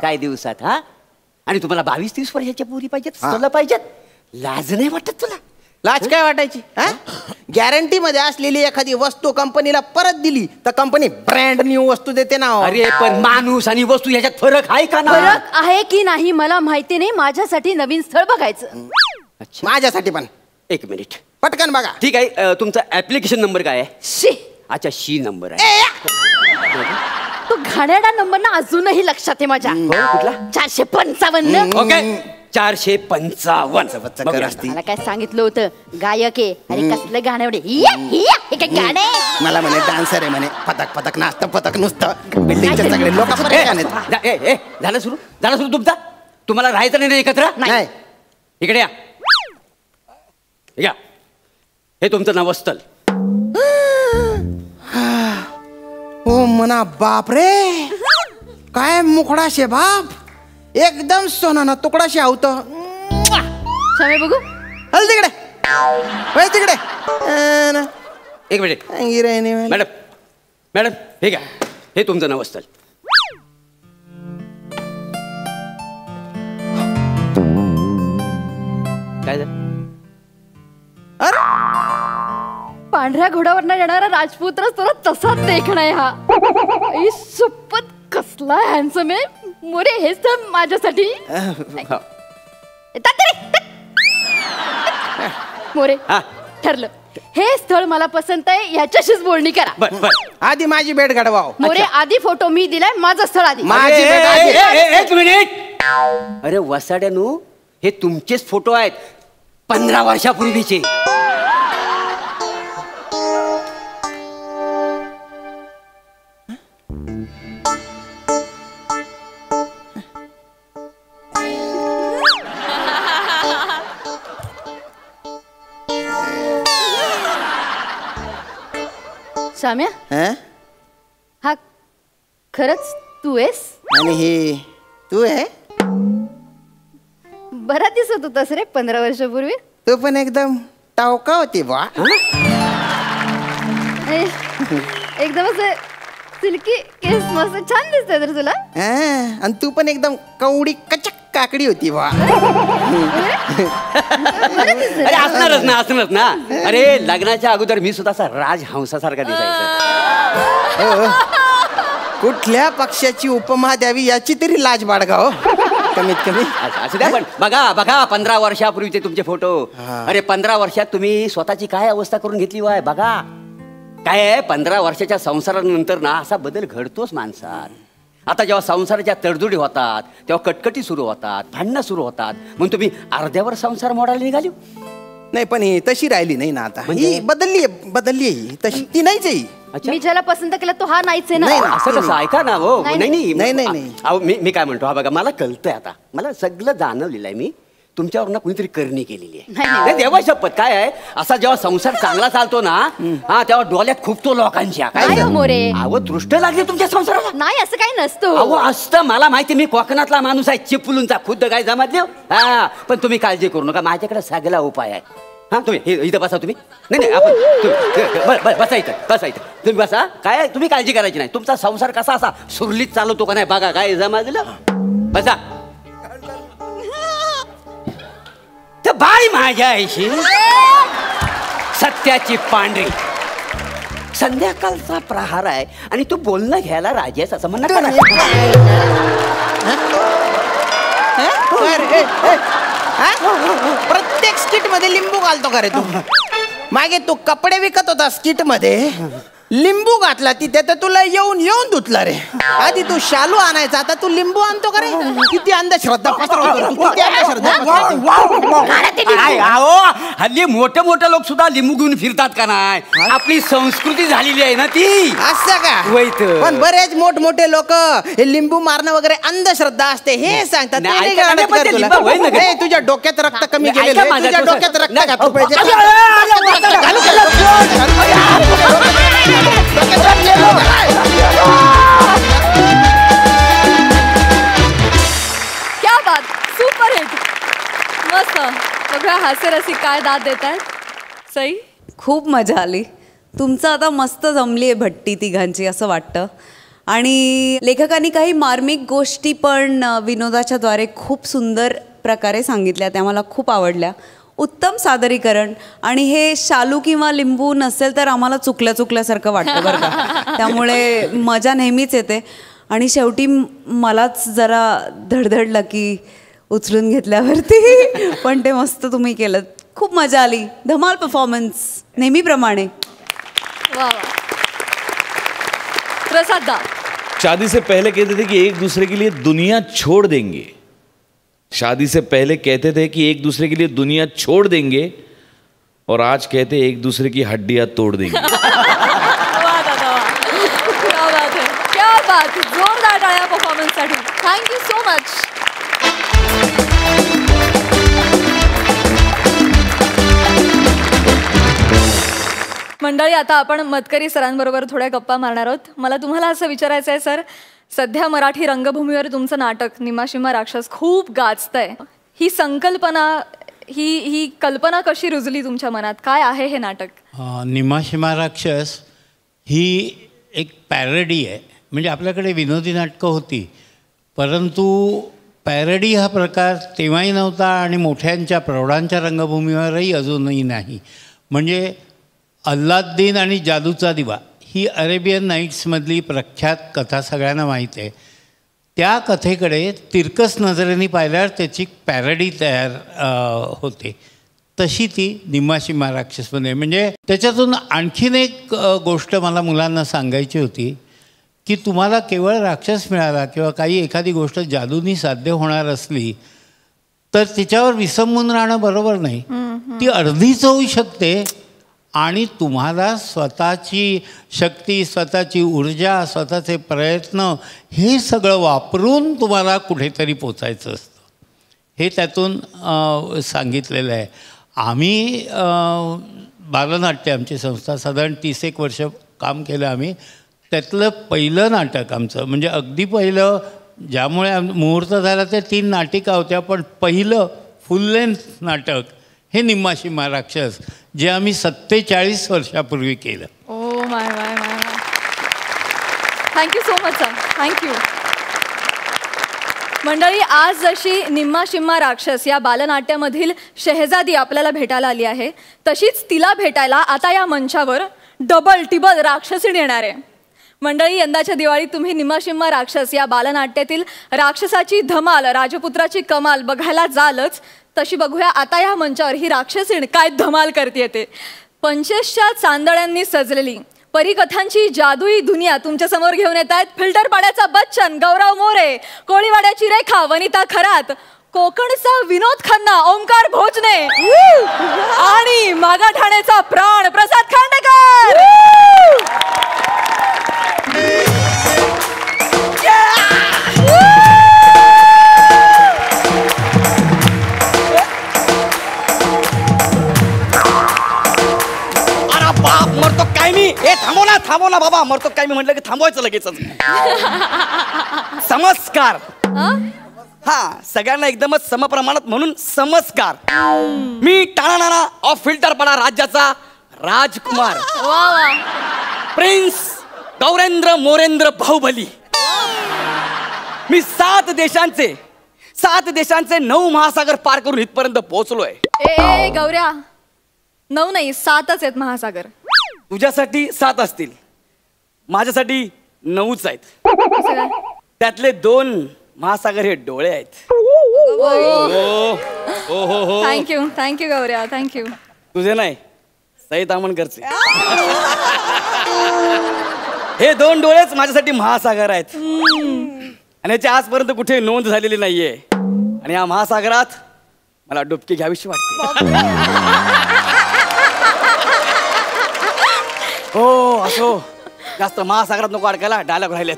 काय दिवसात. हा आणि तुम्हाला 22-30 वर्षाच्या पोरी पाहिजेत, सलं पाहिजेत. लाज नाही वाटत तुला. लाज काय वाटायची. गॅरंटी मध्ये असलेली एखादी वस्तू कंपनीला परत दिली तर कंपनी ब्रँड न्यू वस्तू देते ना. अरे पण माणूस आणि वस्तू याच्यात फरक आहे का ना. फरक आहे की नाही मला माहिती नाही. माझ्यासाठी नवीन स्थळ बघायचं. माझ्यासाठी पण. एक मिनिट पटकन बघा. ठीक आहे. तुमचा ऍप्लिकेशन नंबर काय आहे. शी. अच्छा शी नंबर आहे. तो घाणेरडा नंबर ना अजूनही लक्षात आहे माझ्या. कुठला. 455. ओके 455. मला काय सांगितलं होतं, गायक आहे. अरे कसलं गाणं एवढे काय गाणे. मला म्हणे डान्सर आहे म्हणे. पतक पतक नाचतं पतक नुसतं. बिल्डिंगचे सगळे लोक झालं सुरू तुमचा. तुम्हाला राहायचं नाही एकत्र. नाही. इकडे या. हे तुमचं नवस्थल. ओ मना बाप रे, काय मुखडा शे बाप. एकदम सोनाना तुकडा शे आवत. समय बघू. हल तिकडे तिकडे. एक मिनिट मॅडम हे घ्या. हे तुमचं नवस्थल. काय झालं. पांढऱ्या घोड्यावर येणारा राजपुत्रच तुला तसाच देखणं आहे हा. सुपत कसला हॅन्सम आहे मोरे. हेच तर माझ्यासाठी. मोरे ठरलं. हे स्थळ मला पसंत आहे, ह्याच्याशीच बोलणी करा. आधी माझी भेट घडवाव. मोरे आधी फोटो मी दिलाय, माझं स्थळ आधी. माझी भेट आधी. एक मिनिट. अरे वसाड्यानो, हे तुमचेच फोटो आहेत 15 वर्षापूर्वीचे. शाम्या, हा खरंच तू आहेस? आणि हे तू आहे? बरा दिसत होतास रे 15 वर्षापूर्वी. तू पण एकदम टावका होती बा. एकदम असं सिल्की केस, मस्त छान दिसतंय तर तुला. आणि तू पण एकदम कवडी कचक काकडी होती बा. अरे असणारच ना. अरे लग्नाच्या अगोदर मी सुद्धा असा राजहंसासारखा दिसायचा. कुठल्या पक्षाची उपमा द्यावी याची तरी लाज बाळगा हो, कमीत कमी. असं द्या, पण बघा 15 वर्षापूर्वीचे तुमचे फोटो. अरे 15 वर्षात तुम्ही स्वतःची काय अवस्था करून घेतली वाय बघा. काय आहे, 15 वर्षाच्या संसारानंतर ना असा बदल घडतोच माणसात. आता जेव्हा संसाराच्या तडजोडी होतात तेव्हा कटकटी सुरू होतात, भांडणं सुरू होतात, म्हणून तुम्ही अर्ध्यावर संसार मोडायला निघाली. नाही पण ही तशी राहिली नाही ना आता. ही बदलली ही तशी, ती नाहीच आहे. मी ज्याला पसंत केला तो हा नाहीच आहे ना. असं कसं, ऐका ना हो. नाही. अहो मी काय म्हणतो, हा बघा मला कळतंय आता, मला सगळं जाणवलेलं आहे. मी तुमच्यावर ना कुणीतरी करणी केलेली आहे. नाही देवा शपथ. काय आहे, असा जेव्हा संसार चांगला चालतो ना, हा तेव्हा डोळ्यात खूपतो लोकांच्या. काय मोरे, अहो दृष्ट लागली तुमच्या संसाराला. नाही असं काही नसतं. अहो असतं, मला माहिती, मी कोकणातला माणूस आहे, चिपळूणचा खुद्द काय जमातले. हा पण तुम्ही काळजी करू नका, माझ्याकडे सगळा उपाय आहे. हा तुम्ही इथं बसा. तुम्ही नाही आपण बसा इथं तुम्ही बसा. काय तुम्ही काळजी करायची नाही. तुमचा संसार कसा असा सुरलीत चालवतो का नाही बघा. काय जमाजलं, बसा. तर बाई माझ्या आईशी सत्याची पांढरी, संध्याकाळचा प्रहार आहे आणि तू बोलणं घ्यायला राजी आहेस असं म्हणणं. प्रत्येक स्किट मध्ये लिंबू घालतो का रे तू? मागे तू कपडे विकत होता स्किट मध्ये, लिंबू घातला तिथे तर तुला येऊन धुतला रे. आधी तू शालू आणायचा, आता तू लिंबू आणतो का रे? किती अंधश्रद्धा पसरवतो, किती अंधश्रद्धा. हल्ली मोठे लोक सुद्धा लिंबू घेऊन फिरतात का नाही? आपली संस्कृती झालेली आहे ना ती. असं का? पण बरेच मोठमोठे लोक हे लिंबू मारणं वगैरे अंधश्रद्धा असते हे सांगतात. तुझ्या डोक्यात रक्त कमी गेलेलं, तुझ्या डोक्यात रक्त घातलं पाहिजे. क्या बात, सुपर हिट, मस्त. बघा हास्यरसिक काय दाद देत आहेत. सई, खूप मजा आली. तुमचं आता मस्त जमली आहे भट्टी तिघांची असं वाटतं. आणि लेखकांनी काही मार्मिक गोष्टी पण विनोदाच्या द्वारे खूप सुंदर प्रकारे सांगितल्या, त्या मला खूप आवडल्या. उत्तम सादरीकरण. आणि हे शालू किंवा लिंबू नसेल तर आम्हाला चुकल्यासारखं वाटतं बरं का. त्यामुळे मजा नेहमीच येते. आणि शेवटी मलाच जरा धडधडलं की उचलून घेतल्यावरती, पण ते मस्त तुम्ही केलं. खूप मजा आली. धमाल परफॉर्मन्स नेहमीप्रमाणे. वा वा. प्रसाद दा, शादी से पहले कहते थे कि एक दूसरे के लिए दुनिया छोड़ देंगे. शादी से पहले कहते थे कि एक दूसरे के लिए दुनिया छोड़ देंगे, और आज कहते एक दूसरे की हड्डियां तोड़ देंगे. वाह दादा वाह. क्या बात है, क्या बात. जोरदार टाळ्या परफॉर्मन्ससाठी. Thank you so much. मंडळी, आता आपण मतकरी सरांबरोबर थोड्या गप्पा मारणार आहोत. मला तुम्हाला असं विचारायचं आहे सर, सध्या मराठी रंगभूमीवर तुमचं नाटक निमाशिमा राक्षस खूप गाजतंय. ही संकल्पना, ही कल्पना कशी रुजली तुमच्या मनात? काय आहे हे नाटक? निमाशिमा राक्षस ही एक पॅरडी आहे. म्हणजे आपल्याकडे विनोदी नाटकं होती, परंतु पॅरडी हा प्रकार तेव्हाही नव्हता आणि मोठ्यांच्या प्रौढांच्या रंगभूमीवरही अजूनही नाही. म्हणजे अल्लाद्दीन आणि जादूचा दिवा ही अरेबियन नाईट्समधली प्रख्यात कथा सगळ्यांना माहीत आहे. त्या कथेकडे तिरकस नजरेने पाहिल्यावर त्याची पॅरडी तयार होते. तशी ती निम्माशिम्मा राक्षसमध्ये. म्हणजे त्याच्यातून आणखीन एक गोष्ट मला मुलांना सांगायची होती की तुम्हाला केवळ राक्षस मिळाला किंवा काही एखादी गोष्ट जादूनी साध्य होणार असली तर तिच्यावर विसंबून राहणं बरोबर नाही. ती अर्धीच होऊ शकते आणि तुम्हाला स्वतःची शक्ती, स्वतःची ऊर्जा, स्वतःचे प्रयत्न हे सगळं वापरून तुम्हाला कुठेतरी पोचायचं असतं. हे त्यातून सांगितलेलं आहे. आम्ही बालनाट्य, आमची संस्था साधारण 30 वर्ष काम केलं आम्ही. त्यातलं पहिलं नाटक आमचं म्हणजे अगदी पहिलं, ज्यामुळे मुहूर्त झाला ते 3 नाटिका होत्या, पण पहिलं फुल लेंथ नाटक हे निम्माशिम्मा राक्षस, जे आम्ही 47 वर्षापूर्वी केलं. Oh my my my my. Thank you so much sir, thank you. मंडळी, आज जशी निम्माशिम्मा राक्षस या बालनाट्यामधील शेहजादी आपल्याला भेटायला आली आहे, तशीच तिला भेटायला आता या मंचावर डबल टिबल राक्षसीण येणार आहे. मंडळी, यंदाच्या दिवाळीत तुम्ही निम्माशिम्मा राक्षस या बालनाट्यातील राक्षसाची धमाल, राजपुत्राची कमाल बघायला जालच. तशी बघूया आता या मंचावर ही राक्षसीण काय धमाल करते ते. 25च्या चांदण्यांनी सजलेली परिकथांची जादुई दुनिया तुमच्या समोर घेऊन येत आहेत फिल्टरपाड्याचा बच्चन गौरव मोरे, कोळीवाड्याची रेखा वनिता खरात, कोकणचा विनोद खन्ना ओंकार भोजने आणि मागाठाण्याचा प्राण प्रसाद खांडेकर. बाप मरतो काय मी. ए थांबव ना बाबा, मरतो काय मी म्हटलं की थांबवायचं लगेच. समस्कार. हा, सगळ्यांना एकदमच समप्रमाणात म्हणून समस्कार. मी टाणाणारा ऑफ फिल्टरपाडा राज्याचा राजकुमार प्रिन्स गौरेंद्र मोरेंद्र बाहुबली. मी 7 देशांचे 9 महासागर पार करून इथपर्यंत पोहोचलोय. ए गौऱ्या, 9 नाही 7च आहेत महासागर. तुझ्यासाठी 7 असतील, माझ्यासाठी 9च आहेत. त्यातले 2 महासागर हे डोळे आहेत. Thank you thank you Gaurya, thank you. तुझे नाही, सई तामणकरचे. हे 2 डोळेच माझ्यासाठी महासागर आहेत आणि याची आजपर्यंत कुठे नोंद झालेली नाहीये. आणि या महासागरात मला डुबकी घ्यावीशी वाटते. हो असो, जास्त महासागरात नको अडकायला, डायलॉग राहिलेत.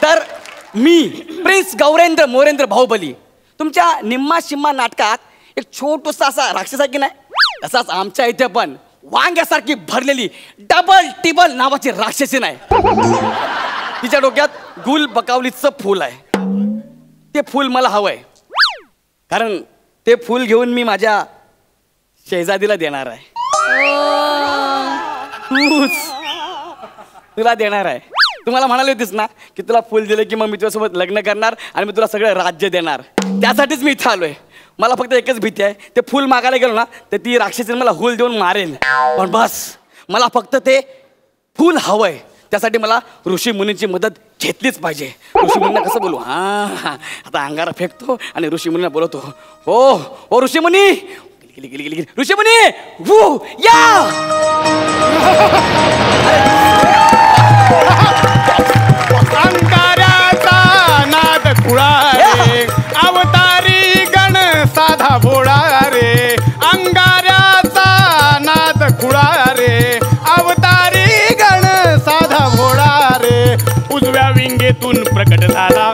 तर मी प्रिन्स गौरेंद्र मोरेंद्र बाहुबली तुमच्या निम्माशिम्मा नाटकात एक छोटूसा असा राक्षस आहे की नाही, तसाच आमच्या इथे पण वांग्यासारखी भरलेली डबल टिबल नावाची राक्षसीण आहे. तिच्या डोक्यात गुल बकावलीचं फूल आहे. ते फूल मला हवंय, कारण ते फूल घेऊन मी माझ्या शेहजादीला देणार आहे. तुला देणार आहे. तुम्हाला म्हणाले होतीस ना की तुला फुल दिले की मग मी तुझ्यासोबत लग्न करणार आणि मी तुला सगळं राज्य देणार. त्यासाठीच मी इथं आलोय. मला फक्त एकच भीती आहे, ते फुल मागायला गेलो ना तर ती राक्षसीने मला हुल देऊन मारेल. पण बस, मला फक्त ते फुल हवंय. त्यासाठी मला ऋषी मुनींची मदत घेतलीच पाहिजे. ऋषी मुनींना कसं बोलू? हा, आता अंगारा फेकतो आणि ऋषी मुनींना बोलवतो. हो ऋषी मुनी, ऋषी मुनी या. अंगाऱ्याचा नाद खुळा रे, अवतारी गण साधा भोळा रे. अंगाऱ्याचा नाद खुळा रे, अवतारी गण साधा भोळा रे. उजव्या विंगेतून प्रकट झाला,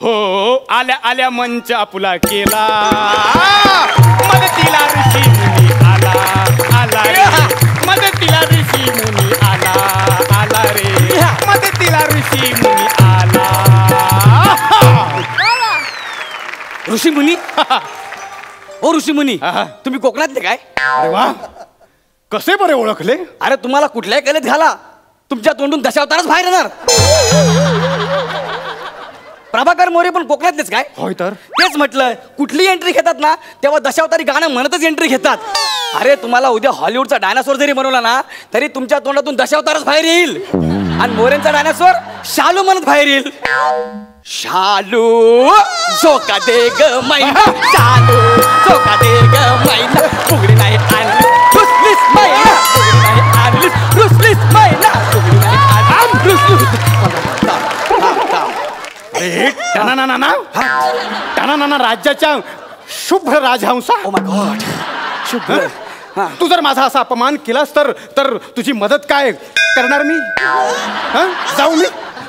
हो आल्या आल्या मंच आपुला केला. मदतीला ऋषी मुनी आला, आला रे. मदतीला ऋषी मुनी आला, आला रे. मदतीला ऋषी मुनी आला. ऋषी मुनी, ओ ऋषी मुनी, तुम्ही कोकणातले काय? अरे वा, कसे बरे ओळखले? अरे तुम्हाला कुठल्याही कलेत घाला, तुमच्या तोंडून दशावतारच बाहेर येणार. प्रभाकर मोरे पण कोकणातलेच काय? होय तर. तेच म्हटलं, कुठली एंट्री घेतात ना तेव्हा दशावतारी गाणं म्हणतच एंट्री घेतात. अरे तुम्हाला उद्या हॉलिवूडचा डायनासोर जरी बनवला ना तरी तुमच्या तोंडातून दशावतारच बाहेर येईल. आणि मोरेंचा डायनासोर शालू म्हणत बाहेर येईल. शालू झोका दे ग मैना, शालू झोका दे ग मैना, फुगडी नाही आणली रुसलीस मैना, फुगडी नाही आणलीस रुसलीस मैना, फुगडी नाही आणलीस रुसलीस. टाना राज्याच्या शुभ्र राजहंसा. Oh my God. शुभ्र. तू जर माझा असा अपमान केलास तर तुझी मदत काय करणार मी? जाऊ मी?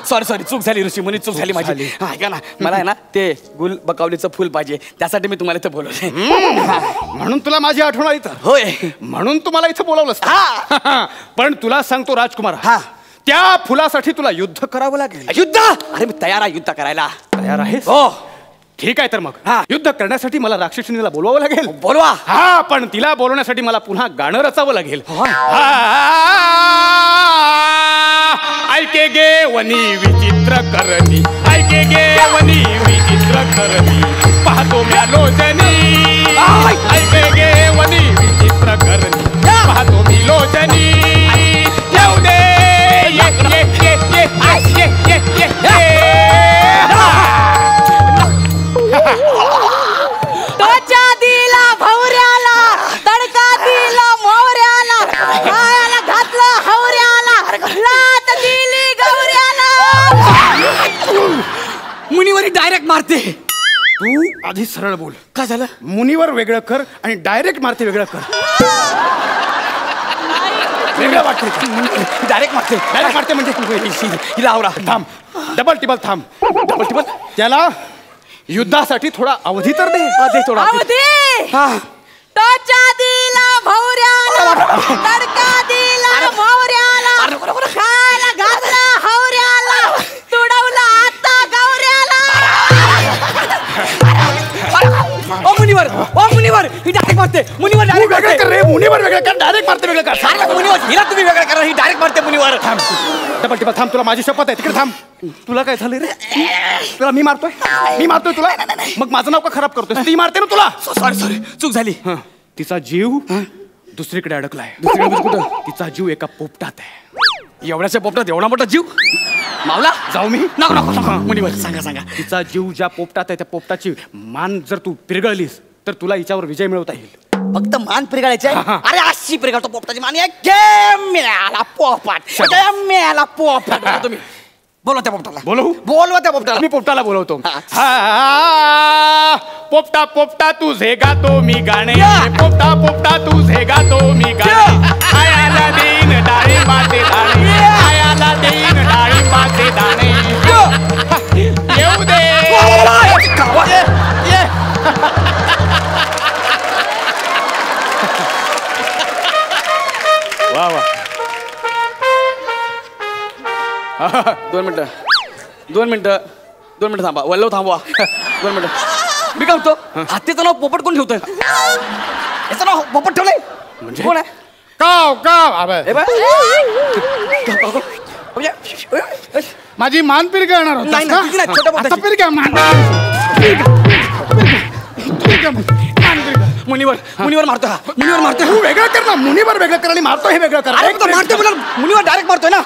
सॉरी चूक झाली ऋषीमुनी, चूक झाली माझी. ऐका ना, मला आहे ना ते गुल बकावलीचं फुल पाहिजे, त्यासाठी मी तुम्हाला इथं बोलवलंय. म्हणून तुला माझी आठवण आली तर? होय. म्हणून तुम्हाला इथं बोलावलंस? पण तुला सांगतो राजकुमार, त्या फुलासाठी तुला युद्ध करावं लागेल. युद्ध? अरे मी तयार आहे युद्ध करायला. तयार आहेस? हो. ठीक आहे तर मग युद्ध करण्यासाठी मला राक्षसिणीला बोलवावं लागेल. बोलवा. हा, पण तिला बोलवण्यासाठी मला पुन्हा गाणं रचावं लागेल. ऐके गे वनी विचित्र करणी, ऐके गे वनी विचित्र करणी, पाहतो म्या लोचनी. ऐके गे वनी विचित्र करणी, पाहतो मी लोचनी. येऊ दे ये ये ये ये ये ये ये ये. टोचा दिला भवऱ्याला, तडका दिला मोहऱ्याला, पायाला घातलं हवऱ्याला, लात दिली गवऱ्याला. मुनीवरी डायरेक्ट मारते. तू आधी सरळ बोल. काय झालं? मुनीवर वेगळं कर आणि डायरेक्ट मारते वेगळं कर. वेगळं वाटते. डायरेक्ट मारते. डायरेक्ट मारते म्हणजे हिला आवरा. थांब. डबल टिबल थांब. डबल टिबल. त्याला युद्धासाठी थोडा अवधी तर दे. थोडा अवधी. टोचा दिला भवऱ्याला, तडका दिला मोहऱ्याला, खायला घातलं हवऱ्याला, तुडवलं आता गवऱ्याला. ओ मुनीवर, ओ मुनीवर, ही डायरेक्ट मारते. मुनीवर डायरेक्ट वेगळं कर रे. मुनीवर वेगळं कर, डायरेक्ट मारते वेगळं कर. मुनीवर, हिला तुम्ही वेगळं करा, ही डायरेक्ट मारते मुनीवर. थांब. डबल टिबल थांब. तुला माझी शपथ आहे. तिकडे थांब. तुला काय झालं रे? तुला मी मारतोय तुला? मग माझं नाव का खराब करतोय? ती मारते ना तुला. सॉरी चूक झाली. तिचा जीव दुसरीकडे अडकलाय. दुसरीकडे कुठं? तिचा जीव एका पोपटात आहे. एवढ्याच्या पोपटात एवढा मोठा जीव? मावला जाऊ मी? नको मुनीवर सांगा. तिचा जीव ज्या पोपटात आहे त्या पोपटाची मान जर तू पिरगळलीस तर तुला हिच्यावर विजय मिळवता येईल. फक्त मान पिरगाळायची आहे? अरे अशी पिरगाळतो पोपटाची मान. मिळाला पोपट, मिळाला पोपट. तुम्ही बोलवा त्या पोपटाला. बोलवा त्या पोपटाला. मी पोपटाला बोलवतो. पोपटा पोपटा तुझे गातो मी गाणे, पोपटा पोपटा तुझे गातो मी गाणे. आयाला देईन डाळिंबाचे दाणे, आयाला देईन डाळिंबाचे दाणे. येऊ दे. वा वा. 2 मिनिटं थांबा. वल्लव थांबवा. 2 मिनिटं. मी काय म्हणतो, हत्तीचं नाव पोपट कोण ठेवतोय? याचं नाव पोपट ठेवलंय म्हणजे कोण आहे? काव माझी मान पिरगळणार होता. मुनीवर मारतो. मुनीवर मारतो. तू वेगळं कर ना. मुनीवर वेगळं कर आणि मारतो हे वेगळं कर. मारतो मुनीवर डायरेक्ट मारतोय ना.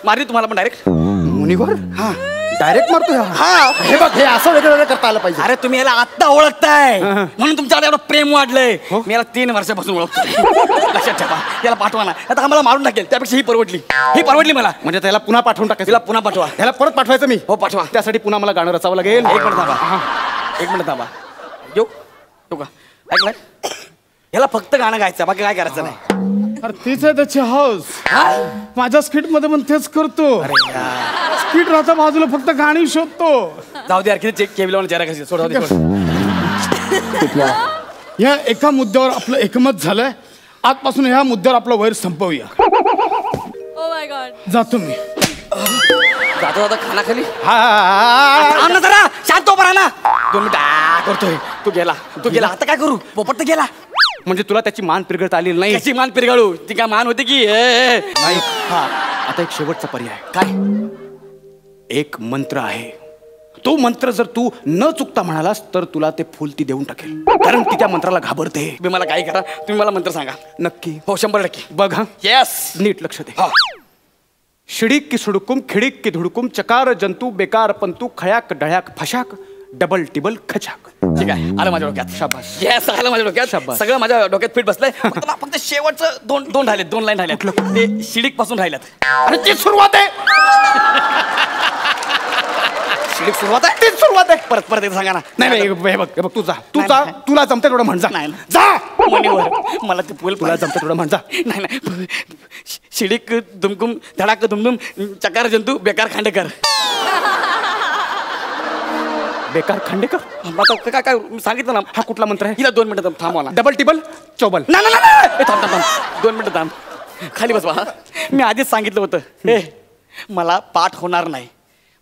मारली तुम्हाला पण डायरेक्ट मुनीवर? हा डायरेक्ट मारतोय. हा हे बघ, हे असं वेगळं करता आलं पाहिजे. अरे तुम्ही याला आत्ता ओळखताय म्हणून तुमच्याकडे एवढं प्रेम वाढलंय. मी याला 3 वर्षापासून ओळखतो. लक्षात ठेवा. याला पाठवा ना. आता आम्हाला मारून टाकेल, त्यापेक्षा ही परवडली मला. म्हणजे त्याला पुन्हा पाठवून टाकायचं? तिला पुन्हा पाठवा. त्याला परत पाठवायचं मी? हो पाठवा. त्यासाठी पुन्हा मला गाणं रचावं लागेल. एक मिनिट थांबा. येऊ का? ऐकलंय? याला फक्त गाणं गायचं, बाकी काय करायचं नाही. अरे तीच आहे त्याची हाऊस. माझ्या स्किट मध्ये पण तेच करतो. स्किट राहता बाजूला, फक्त गाणी शोधतो. जाऊ दे यार, चेक केबल चेहरा कशी सोड. या एका मुद्द्यावर आपलं एकमत झालंय. आजपासून ह्या मुद्द्यावर आपलं वैर संपवूया. Oh my God. जातो मी. जाता खानाखाली. हा जरा शांत हो ना. 2 मिनिट करतोय. तू गेला आता काय करू? पोपट तर गेला. म्हणजे तुला त्याची मान पिरगळता आली नाही? त्याची मान पिरगाळू? ती काय मान होती की? नाही. आता एक शेवटचा पर्याय. काय? एक मंत्र आहे. तो मंत्र जर तू न चुकता म्हणालास तर तुला ते फुल ती देऊन टाकेल, कारण ती त्या मंत्राला घाबरते. तुम्ही मला काय करा, तुम्ही मला मंत्र सांगा. नक्की? हो 100%. बघ. हा येस. नीट लक्ष दे. शिडीक की सुडुकुम खिडीक की धुडकुम चकार जंतू बेकार पंतू खळ्याक डळ्याक फशाक डबल टिबल खचाक. ठीक आहे, आलं माझ्या डोक्यात. शाबास. येस, आलं माझ्या डोक्यात. सगळं माझ्या डोक्यात फिट बसलंय. फक्त शेवटचं दोन राहिलेत, 2 लाईन राहिल्यात. ते शिडीक पासून राहिल्यात. अरे तीच सुरुवात आहे. शिडीक सुरुवात आहे, तीच सुरुवात आहे. परत एकदा सांगा ना. नाही हे बघ तू जा, तुला जमते थोडं म्हण जा. नाही जा मनीवर मला ते फुल तुला जमते थोडं म्हण जा. नाही शिडीक दुमकुम धडाक दुमदुम चकार जंतू बेकार खांडेकर. बेकार खांडेकर. काय काय सांगितलं ना. हा कुठला मंत्र आहे? हिला 2 मिनिटं थांबवा ना. डबल टिबल चौबल. नाही थांब 2 मिनिटं थांब. खाली बसवा. मी आधीच सांगितलं होतं हे मला पाठ होणार नाही.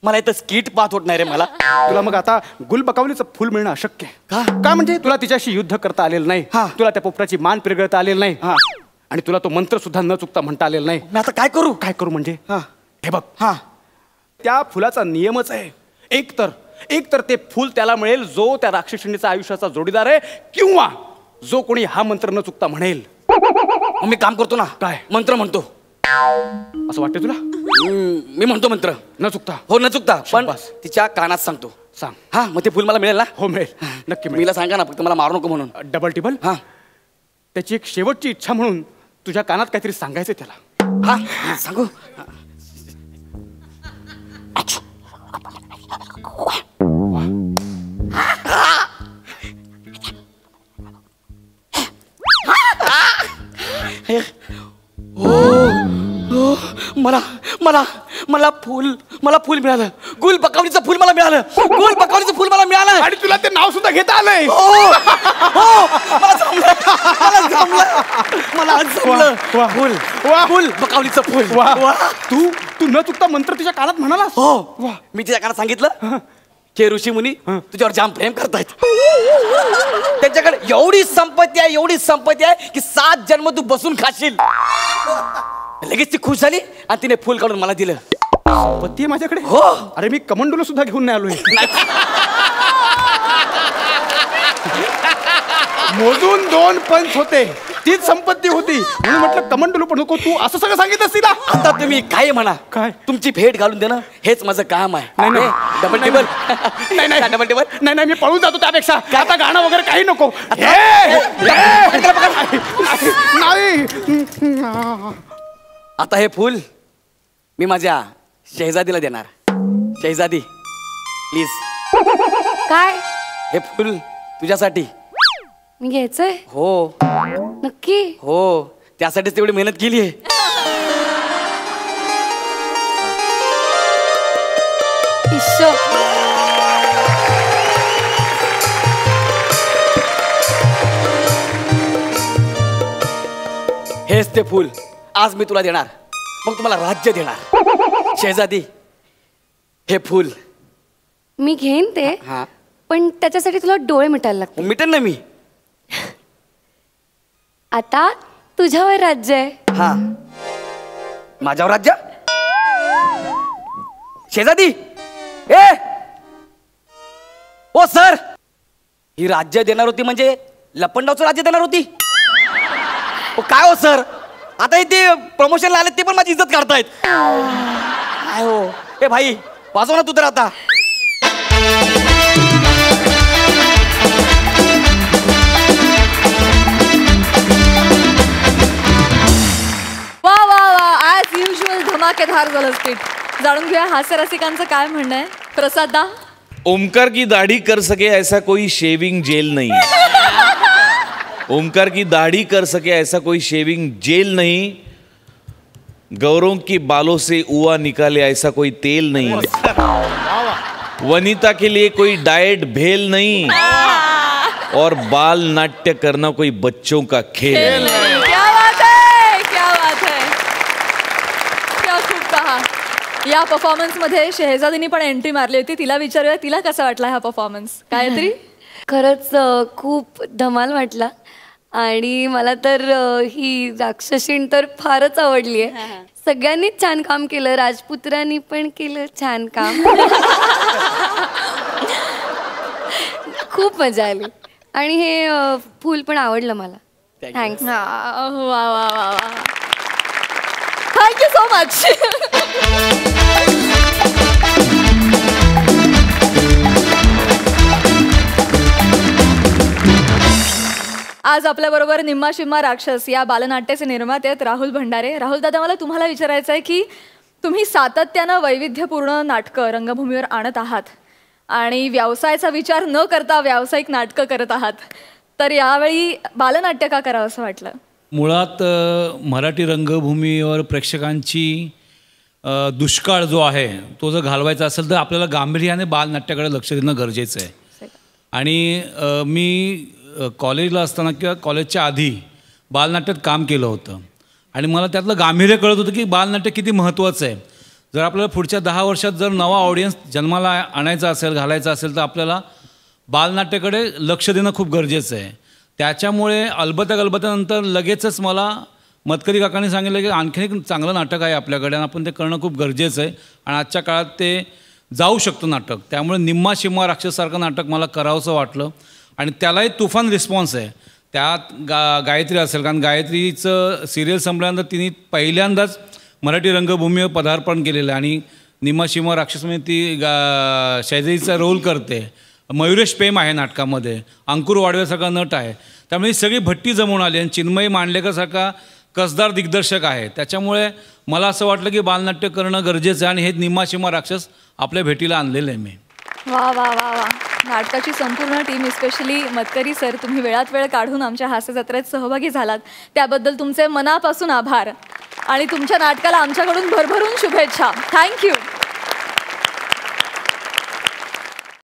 मला इथं स्किट पाठ होत नाही रे मला. तुला मग आता गुलबकावलीचं फुल मिळणं अशक्य आहे. का म्हणजे तुला तिच्याशी युद्ध करता आलेलं नाही. तुला त्या पोपटाची मान पिरगळता आलेलं नाही. आणि तुला तो मंत्र सुद्धा न चुकता म्हणता आलेला नाही. मी आता काय करू? काय करू म्हणजे हे बघ त्या फुलाचा नियमच आहे एक तर ते फुल त्याला मिळेल जो त्या राक्षसिणीचा आयुष्याचा जोडीदार आहे किंवा जो कोणी हा मंत्र न चुकता म्हणेल. मी काम करतो ना. काय मंत्र म्हणतो असं वाटतं तुला? मी म्हणतो मंत्र न चुकता. हो न चुकता. पण तिच्या कानात सांगतो. सांग. हा मग ते फुल मला मिळेल ना? हो मिळेल नक्की. मीला सांगा ना फक्त मला मारू नको म्हणून. डबल टिबल. त्याची एक शेवटची इच्छा म्हणून तुझ्या कानात काहीतरी सांगायचं त्याला. हा सांगू. मला मला मला फुल मिळालं. गुल बकावलीचं फुल मला मिळालं. गुल बकावलीचं फुल मला मिळालं. आणि तुला ते नाव सुद्धा घेता आलंय. मला फुल फुल बकावलीचं फुल. तू न चुकता मंत्र तिच्या कानात म्हणालास. हो मी तिच्या कानात सांगितलं हे ऋषी मुनी तुझ्यावर जाम प्रेम करतायत. त्यांच्याकडे एवढी संपत्ती आहे की 7 जन्म तू बसून खाशील. लगेच ती खुश झाली आणि तिने फुल काढून मला दिलं. संपत्ती माझ्याकडे. हो. अरे मी कमंडोला सुद्धा घेऊन नाही आलोय. मोजून 2 पंच होते तीच संपत्ती होती म्हणून म्हटलं कमंडलू पण नको. तू असं सगळं सांगितलंस तिला. आता तुम्ही काय म्हणा काय तुमची भेट घालून देणं हेच माझं काम आहे. नाही डबल टेबल. नाही डबल टेबल. नाही मी पळून जातो त्यापेक्षा. आता गाणं वगैरे काही नको. नाही आता हे फुल मी माझ्या शहजादीला देणार. शहजादी प्लीज. काय हे फुल तुझ्यासाठी. मी घ्यायचंय? हो नक्की? हो त्यासाठीच तेवढी मेहनत केली आहे. हेच ते फुल आज मी तुला देणार. मग तुम्हाला राज्य देणार. शहजादी हे फुल मी घेईन ते. पण त्याच्यासाठी तुला डोळे मिटायला लागतील. मिटेन ना मी. आता तुझ्यावर राज्य आहे. हा माझ्यावर राज्य. शेजादी ए ओ सर ही राज्य देणार होती म्हणजे लपंडावचं राज्य देणार होती. काय हो सर आता ते प्रमोशनला आले ते पण माझी इज्जत काढतायत. काय हो ए भाई वाजव ना तू तर आता. वा वा वा ॲज युजल धमाकेदार झालं स्किट. जाणून घेऊया हास्य रसिकांचं काय म्हणणं आहे. प्रसाद दा. ओमकार की दाढ़ी कर सके ऐसा कोई शेविंग जेल नहीं. ओमकार की दाढ़ी कर सके ऐसा कोई शेविंग जेल नहीं. गौरों की बालों से उआ निकाले ऐसा कोई तेल नहीं. वनिता के लिए कोई डाइट भेल नहीं. और बाल नाट्य करना कोई बच्चों का खेल नहीं. क्या बात है, क्या बात है, क्या खूप कहा. या परफॉर्मन्स मध्ये शहजादीने पण एंट्री मारली होती. तिला विचारूया तिला कसा वाटला हा परफॉर्मन्स. गायत्री. खरंच खूप धमाल वाटला आणि मला तर ही राक्षसीण तर फारच आवडली आहे. सगळ्यांनीच छान काम केलं. राजपुत्रांनी पण केलं छान काम. खूप मजा आली आणि हे फूल पण आवडलं मला. थँक्स. वा वा वा वा. Thank you so much. आज आपल्याबरोबर निम्मा शिम्मा राक्षस या बालनाट्याचे निर्माते आहेत राहुल भंडारे. राहुल दादा, मला तुम्हाला विचारायचं आहे की तुम्ही सातत्यानं वैविध्यपूर्ण नाटकं रंगभूमीवर आणत आहात आणि व्यवसायाचा विचार न करता व्यावसायिक नाटकं करत आहात, तर यावेळी बालनाट्य का करावं असं वाटलं? मुळात मराठी रंगभूमीवर प्रेक्षकांची दुष्काळ जो आहे तो जर घालवायचा असेल तर आपल्याला गांभीर्याने बालनाट्याकडे लक्ष देणं गरजेचं आहे. आणि मी कॉलेजला असताना किंवा कॉलेजच्या आधी बालनाट्यात काम केलं होतं आणि मला त्यातलं गांभीर्य कळत होतं की बालनाट्य किती महत्त्वाचं आहे. जर आपल्याला पुढच्या 10 वर्षात जर नवा ऑडियन्स जन्माला आणायचा असेल, घालायचा असेल, तर आपल्याला बालनाट्याकडे लक्ष देणं खूप गरजेचं आहे. त्याच्यामुळे अलबत्यानंतर लगेचच मला मतकरी काकांनी सांगितलं की आणखीन एक चांगलं नाटक आहे आपल्याकडे आणि आपण ते करणं खूप गरजेचं आहे आणि आजच्या काळात ते जाऊ शकतं नाटक. त्यामुळे निम्मा शिम्मा राक्षससारखं नाटक मला करावंसं वाटलं आणि त्यालाही तुफान रिस्पॉन्स आहे. त्यात गायत्री असेल, कारण गायत्रीचं सिरियल संपल्यानंतर तिने पहिल्यांदाच मराठी रंगभूमीवर पदार्पण केलेलं आहे आणि निम्मा शिम्मा राक्षसमध्ये ती शैजरीचा रोल करते. मयुरेश पेम आहे नाटकामध्ये, अंकुर वाडवेसारखा नट आहे. त्यामुळे ही सगळी भट्टी जमून आली आणि चिन्मयी मांडलेकरसारखा कसदार दिग्दर्शक आहे. त्याच्यामुळे मला असं वाटलं की बालनाट्य करणं गरजेचं आहे आणि हे निम्मा शिम्मा राक्षस आपल्या भेटीला आणलेलं आहे मी. वा वा वा वा. नाटकाची संपूर्ण टीम, स्पेशली मतकरी सर, तुम्ही वेळात वेळ काढून आमच्या हास्य जत्रेत सहभागी झालात त्याबद्दल तुमचे मनापासून आभार आणि तुमच्या नाटकाला आमच्याकडून भरभरून शुभेच्छा. थँक्यू.